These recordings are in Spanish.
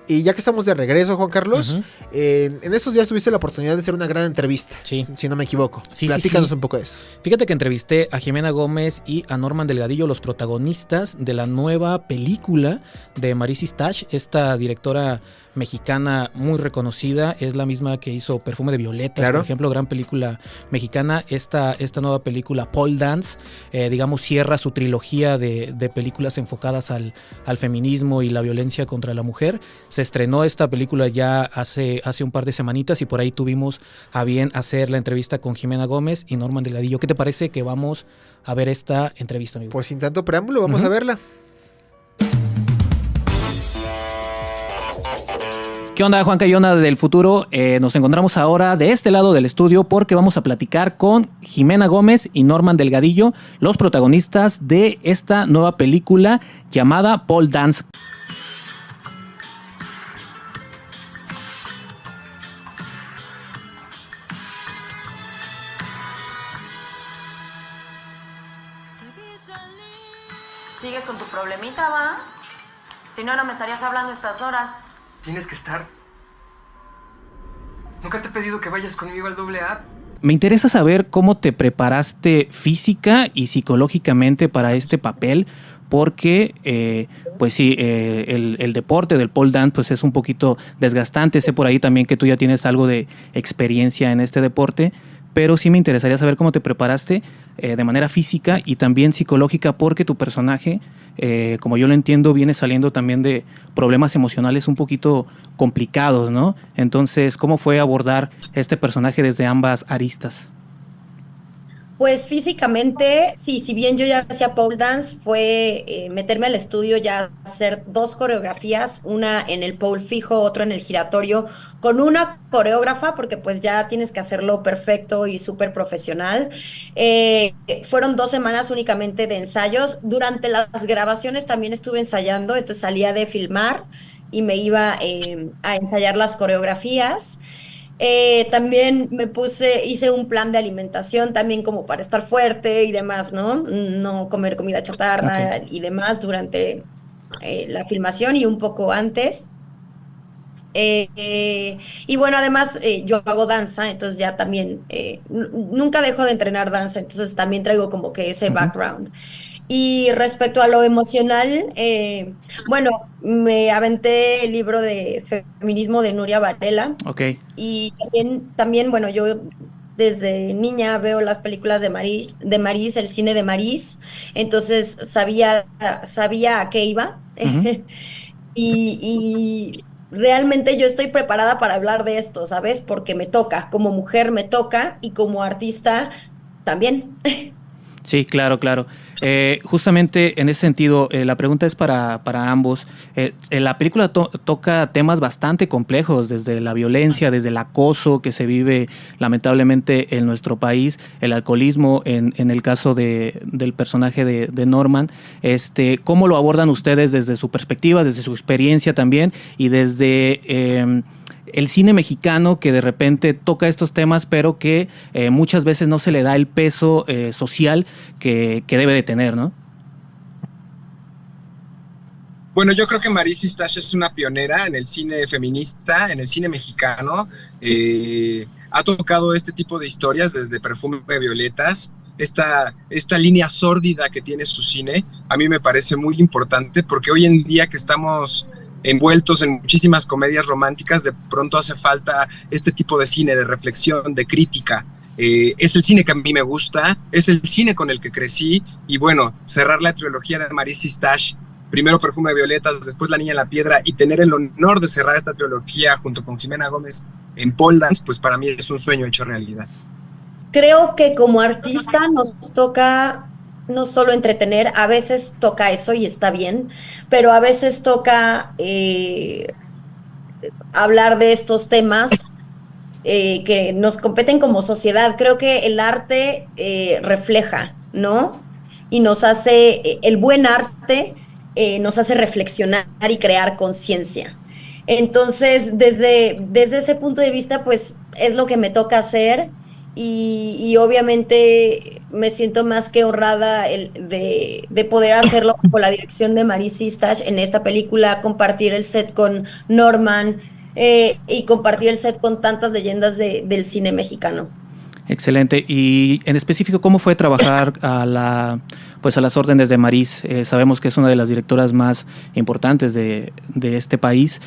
Y ya que estamos de regreso, Juan Carlos, Ujú. en estos días tuviste la oportunidad de hacer una gran entrevista, Sí. si no me equivoco. Sí, Platícanos sí. un poco de eso. Fíjate que entrevisté a Jimena Gómez y a Norman Delgadillo, los protagonistas de la nueva película de Maryse Stash, esta directora mexicana muy reconocida, es la misma que hizo Perfume de Violetas, Claro. por ejemplo, gran película mexicana. Esta nueva película, Pole Dance, digamos, cierra su trilogía de películas enfocadas al feminismo y la violencia contra la mujer. Se estrenó esta película ya hace un par de semanitas y por ahí tuvimos a bien hacer la entrevista con Jimena Gómez y Norman Delgadillo. ¿Qué te parece que vamos a ver esta entrevista, amigo? Pues sin tanto preámbulo, vamos a verla. ¿Qué onda, Juanca y Ona del futuro? Nos encontramos ahora de este lado del estudio porque vamos a platicar con Jimena Gómez y Norman Delgadillo, los protagonistas de esta nueva película llamada Pole Dance. ¿Sigues con tu problemita, va? Si no, no me estarías hablando a estas horas. Tienes que estar. Nunca te he pedido que vayas conmigo al AA. Me interesa saber cómo te preparaste física y psicológicamente para este papel, porque pues sí, el deporte del pole dance pues es un poquito desgastante. Sé por ahí también que tú ya tienes algo de experiencia en este deporte, pero sí me interesaría saber cómo te preparaste de manera física y también psicológica, porque tu personaje, como yo lo entiendo, viene saliendo también de problemas emocionales un poquito complicados, ¿no? Entonces, ¿cómo fue abordar este personaje desde ambas aristas? Pues físicamente, sí, si bien yo ya hacía pole dance, fue meterme al estudio ya a hacer 2 coreografías, una en el pole fijo, otra en el giratorio, con una coreógrafa, porque pues ya tienes que hacerlo perfecto y súper profesional. Fueron 2 semanas únicamente de ensayos. Durante las grabaciones también estuve ensayando, entonces salía de filmar y me iba a ensayar las coreografías. También hice un plan de alimentación también como para estar fuerte y demás, ¿no? No comer comida chatarra y demás durante la filmación y un poco antes. Y bueno, además yo hago danza, entonces ya también nunca dejo de entrenar danza, entonces también traigo como que ese background. Y respecto a lo emocional, bueno, me aventé el libro de feminismo de Nuria Varela. Ok. Y también, bueno, yo desde niña veo las películas de Maryse, el cine de Maryse, entonces sabía a qué iba. Ujú. Y realmente yo estoy preparada para hablar de esto, ¿sabes? Porque me toca, como mujer me toca y como artista también. Sí, claro, claro. Justamente en ese sentido, la pregunta es para ambos. La película toca temas bastante complejos, desde la violencia, desde el acoso que se vive lamentablemente en nuestro país, el alcoholismo en el caso del personaje de Norman. ¿Cómo lo abordan ustedes desde su perspectiva, desde su experiencia también y desde el cine mexicano, que de repente toca estos temas, pero que muchas veces no se le da el peso social que debe de tener, ¿no? Bueno, yo creo que Maryse Stash es una pionera en el cine feminista, en el cine mexicano. Ha tocado este tipo de historias desde Perfume de Violetas. Esta línea sórdida que tiene su cine, a mí me parece muy importante, porque hoy en día que estamos envueltos en muchísimas comedias románticas, de pronto hace falta este tipo de cine, de reflexión, de crítica. Es el cine que a mí me gusta, es el cine con el que crecí, y bueno, cerrar la trilogía de Maryse Stash, primero Perfume de Violetas, después La Niña en la Piedra, y tener el honor de cerrar esta trilogía junto con Jimena Gómez en Pole Dance, pues para mí es un sueño hecho realidad. Creo que como artista nos toca no solo entretener, a veces toca eso y está bien, pero a veces toca hablar de estos temas que nos competen como sociedad. Creo que el arte refleja, ¿no? Y nos hace, el buen arte nos hace reflexionar y crear conciencia. Entonces, desde ese punto de vista, pues es lo que me toca hacer. y obviamente me siento más que honrada de poder hacerlo con la dirección de Maris Sistach en esta película, compartir el set con Norman y compartir el set con tantas leyendas del cine mexicano. Excelente. Y en específico, ¿cómo fue trabajar pues a las órdenes de Maris? Sabemos que es una de las directoras más importantes de este país.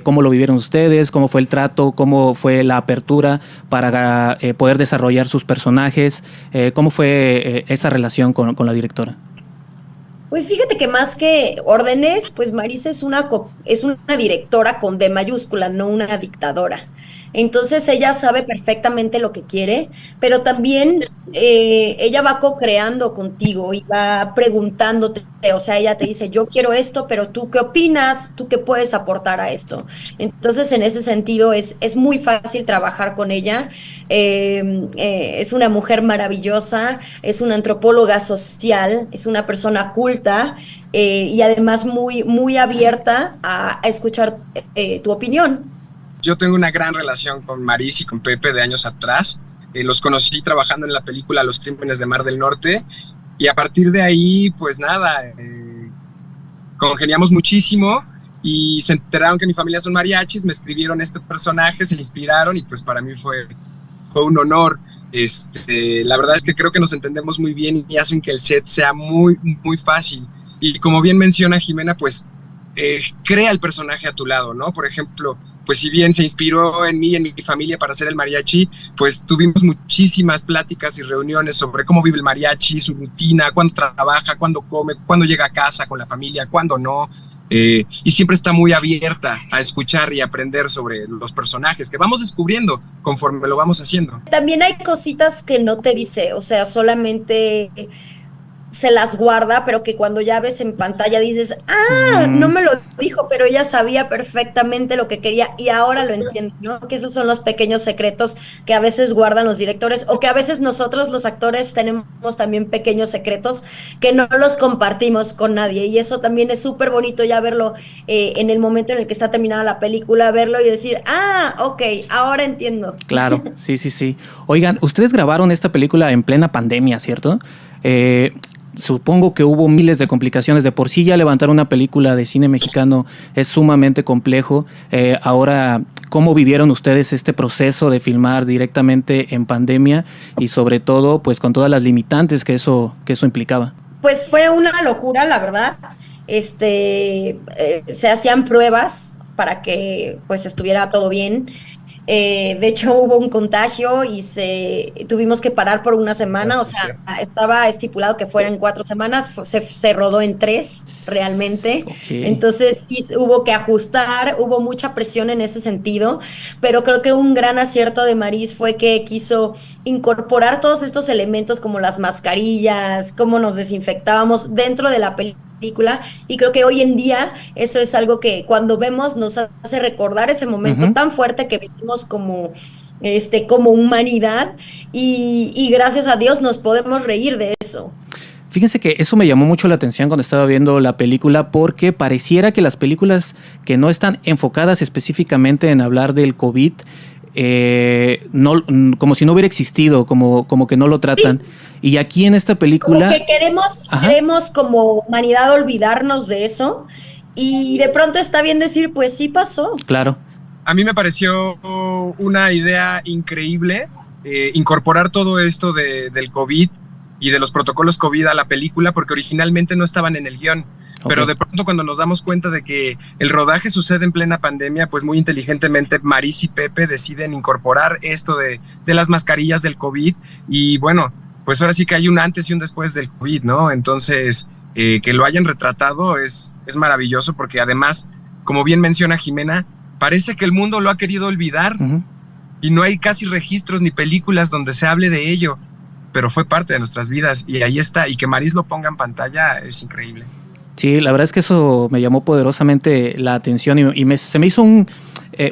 ¿Cómo lo vivieron ustedes? ¿Cómo fue el trato? ¿Cómo fue la apertura para poder desarrollar sus personajes? ¿Cómo fue esa relación con la directora? Pues fíjate que más que órdenes, pues Maris es una directora con D mayúscula, no una dictadora. Entonces ella sabe perfectamente lo que quiere, pero también ella va co-creando contigo y va preguntándote, o sea, ella te dice, yo quiero esto, pero ¿tú qué opinas? ¿Tú qué puedes aportar a esto? Entonces, en ese sentido, es muy fácil trabajar con ella. Es una mujer maravillosa, es una antropóloga social, es una persona culta y además muy, muy abierta a escuchar tu opinión. Yo tengo una gran relación con Maris y con Pepe de años atrás. Los conocí trabajando en la película Los Crímenes de Mar del Norte y a partir de ahí, pues nada, congeniamos muchísimo y se enteraron que mi familia son mariachis, me escribieron este personaje, se inspiraron y pues para mí fue un honor. La verdad es que creo que nos entendemos muy bien y hacen que el set sea muy, muy fácil. Y como bien menciona Jimena, pues crea el personaje a tu lado, ¿no? Por ejemplo, pues si bien se inspiró en mí y en mi familia para hacer el mariachi, pues tuvimos muchísimas pláticas y reuniones sobre cómo vive el mariachi, su rutina, cuándo trabaja, cuándo come, cuándo llega a casa con la familia, cuándo no. Y siempre está muy abierta a escuchar y aprender sobre los personajes que vamos descubriendo conforme lo vamos haciendo. También hay cositas que no te dice, o sea, solamente se las guarda, pero que cuando ya ves en pantalla dices, no me lo dijo, pero ella sabía perfectamente lo que quería y ahora lo entiendo, ¿no? Que esos son los pequeños secretos que a veces guardan los directores o que a veces nosotros los actores tenemos también pequeños secretos que no los compartimos con nadie y eso también es súper bonito ya verlo en el momento en el que está terminada la película, verlo y decir, ok, ahora entiendo. Claro, sí. Oigan, ustedes grabaron esta película en plena pandemia, ¿cierto? Supongo que hubo miles de complicaciones. De por sí ya levantar una película de cine mexicano es sumamente complejo. Ahora, ¿cómo vivieron ustedes este proceso de filmar directamente en pandemia y sobre todo pues con todas las limitantes que eso implicaba? Pues fue una locura, la verdad. Se hacían pruebas para que pues estuviera todo bien. De hecho hubo un contagio y tuvimos que parar por una semana, o sea, estaba estipulado que fueran 4 semanas, se rodó en 3 realmente, entonces hubo que ajustar, hubo mucha presión en ese sentido, pero creo que un gran acierto de Maris fue que quiso incorporar todos estos elementos como las mascarillas, cómo nos desinfectábamos dentro de la película y creo que hoy en día eso es algo que cuando vemos nos hace recordar ese momento tan fuerte que vivimos como humanidad y gracias a Dios nos podemos reír de eso. Fíjense que eso me llamó mucho la atención cuando estaba viendo la película porque pareciera que las películas que no están enfocadas específicamente en hablar del COVID no, como si no hubiera existido, como que no lo tratan. Sí. Y aquí en esta película... Como que queremos como humanidad olvidarnos de eso y de pronto está bien decir, pues sí pasó. Claro. A mí me pareció una idea increíble incorporar todo esto del COVID y de los protocolos COVID a la película porque originalmente no estaban en el guión. Pero de pronto cuando nos damos cuenta de que el rodaje sucede en plena pandemia, pues muy inteligentemente Maris y Pepe deciden incorporar esto de las mascarillas del COVID y bueno, pues ahora sí que hay un antes y un después del COVID, ¿no? Entonces, que lo hayan retratado es maravilloso porque además, como bien menciona Jimena, parece que el mundo lo ha querido olvidar y no hay casi registros ni películas donde se hable de ello, pero fue parte de nuestras vidas y ahí está, y que Maris lo ponga en pantalla es increíble. Sí, la verdad es que eso me llamó poderosamente la atención y se me hizo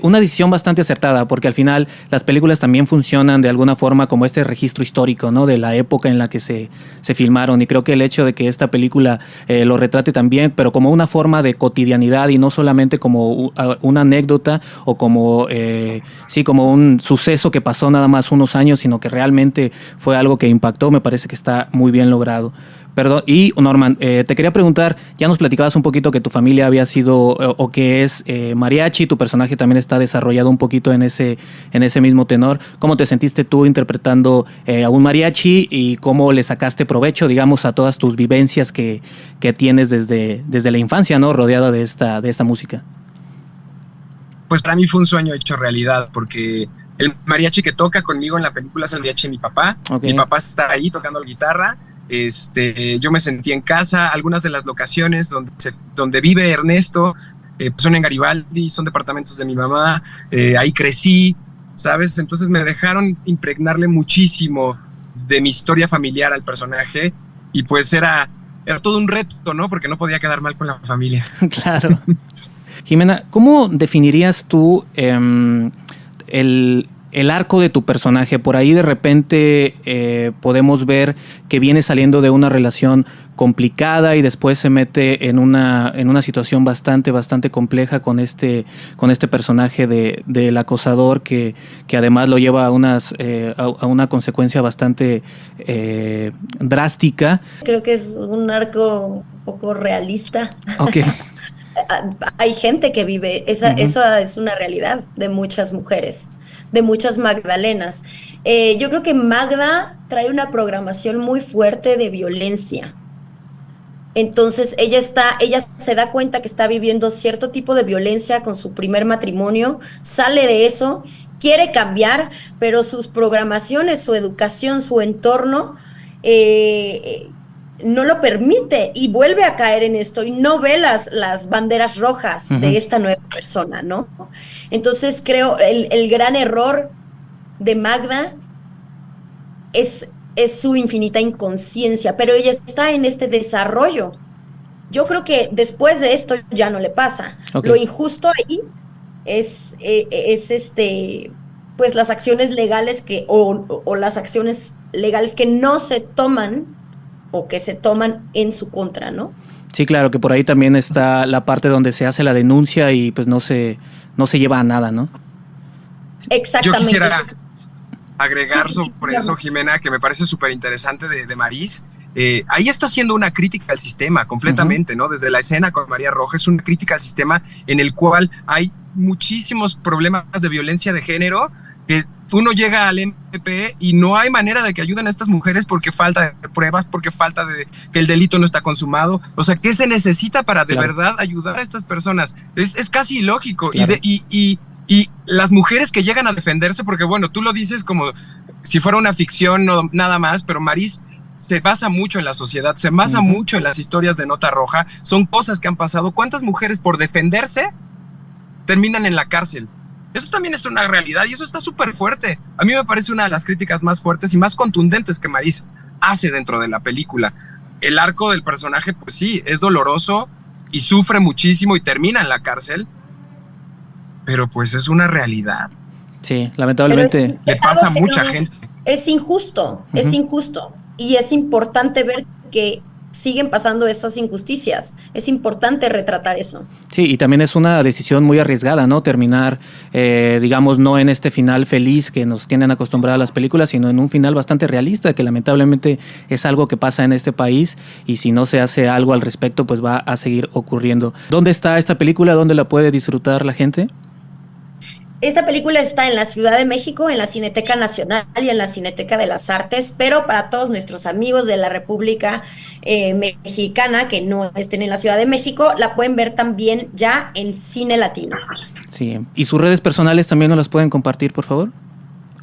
una decisión bastante acertada, porque al final las películas también funcionan de alguna forma como este registro histórico, ¿no? De la época en la que se filmaron, y creo que el hecho de que esta película lo retrate también, pero como una forma de cotidianidad y no solamente como una anécdota o como, como un suceso que pasó nada más unos años, sino que realmente fue algo que impactó, me parece que está muy bien logrado. Perdón, y Norman, te quería preguntar, ya nos platicabas un poquito que tu familia había sido o que es mariachi, tu personaje también está desarrollado un poquito en ese mismo tenor. ¿Cómo te sentiste tú interpretando a un mariachi y cómo le sacaste provecho, digamos, a todas tus vivencias que tienes desde la infancia, ¿no? Rodeada de esta música. Pues para mí fue un sueño hecho realidad, porque el mariachi que toca conmigo en la película es el mariachi de mi papá. Okay. Mi papá está ahí tocando la guitarra. Yo me sentí en casa. Algunas de las locaciones donde vive Ernesto son en Garibaldi, son departamentos de mi mamá. Ahí crecí, ¿sabes? Entonces me dejaron impregnarle muchísimo de mi historia familiar al personaje, y pues era todo un reto, ¿no? Porque no podía quedar mal con la familia. Claro. Jimena, ¿cómo definirías tú el arco de tu personaje? Por ahí de repente podemos ver que viene saliendo de una relación complicada y después se mete en una situación bastante compleja con este personaje del acosador que además lo lleva a una consecuencia bastante drástica. Creo que es un arco un poco realista. Okay. Hay gente que vive, eso es una realidad de muchas mujeres, de muchas Magdalenas. Yo creo que Magda trae una programación muy fuerte de violencia. Entonces ella se da cuenta que está viviendo cierto tipo de violencia con su primer matrimonio, sale de eso, quiere cambiar, pero sus programaciones, su educación, su entorno no lo permite, y vuelve a caer en esto y no ve las banderas rojas de esta nueva persona, ¿no? Entonces creo el gran error de Magda es su infinita inconsciencia, pero ella está en este desarrollo. Yo creo que después de esto ya no le pasa. Okay. Lo injusto ahí es pues las acciones legales o las acciones legales que no se toman o que se toman en su contra, ¿no? Sí, claro, que por ahí también está la parte donde se hace la denuncia y pues no se lleva a nada, ¿no? Exactamente. Yo quisiera agregar sobre eso, Jimena, que me parece súper interesante de Maris. Ahí está haciendo una crítica al sistema completamente, ¿no? Desde la escena con María Roja es una crítica al sistema en el cual hay muchísimos problemas de violencia de género, que uno llega al MP y no hay manera de que ayuden a estas mujeres porque falta de pruebas, porque falta de que el delito no está consumado. O sea, ¿qué se necesita para de verdad ayudar a estas personas? Es casi ilógico. Claro. Y las mujeres que llegan a defenderse, porque bueno, tú lo dices como si fuera una ficción, no, nada más, pero Maris se basa mucho en la sociedad, se basa mucho en las historias de Nota Roja, son cosas que han pasado. ¿Cuántas mujeres por defenderse terminan en la cárcel? Eso también es una realidad y eso está súper fuerte. A mí me parece una de las críticas más fuertes y más contundentes que Maris hace dentro de la película. El arco del personaje, pues sí, es doloroso y sufre muchísimo y termina en la cárcel, pero pues es una realidad. Sí, lamentablemente. Le pasa a mucha gente. Es injusto, es injusto. Y es importante ver que siguen pasando estas injusticias. Es importante retratar eso. Sí, y también es una decisión muy arriesgada, ¿no? Terminar, digamos, no en este final feliz que nos tienen acostumbrados a las películas, sino en un final bastante realista, que lamentablemente es algo que pasa en este país y si no se hace algo al respecto, pues va a seguir ocurriendo. ¿Dónde está esta película? ¿Dónde la puede disfrutar la gente? Esta película está en la Ciudad de México, en la Cineteca Nacional y en la Cineteca de las Artes, pero para todos nuestros amigos de la República Mexicana que no estén en la Ciudad de México, la pueden ver también ya en Cine Latino. Sí, ¿y sus redes personales también nos las pueden compartir, por favor?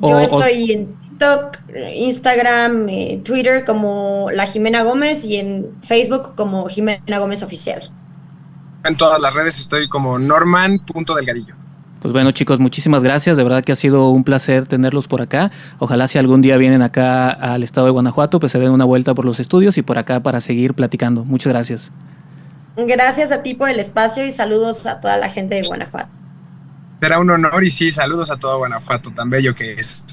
Yo estoy en TikTok, Instagram, Twitter como La Jimena Gómez y en Facebook como Jimena Gómez Oficial. En todas las redes estoy como Norman.delgadillo. Pues bueno, chicos, muchísimas gracias. De verdad que ha sido un placer tenerlos por acá. Ojalá si algún día vienen acá al estado de Guanajuato, pues se den una vuelta por los estudios y por acá para seguir platicando. Muchas gracias. Gracias a ti por el espacio y saludos a toda la gente de Guanajuato. Será un honor y sí, saludos a todo Guanajuato, tan bello que es.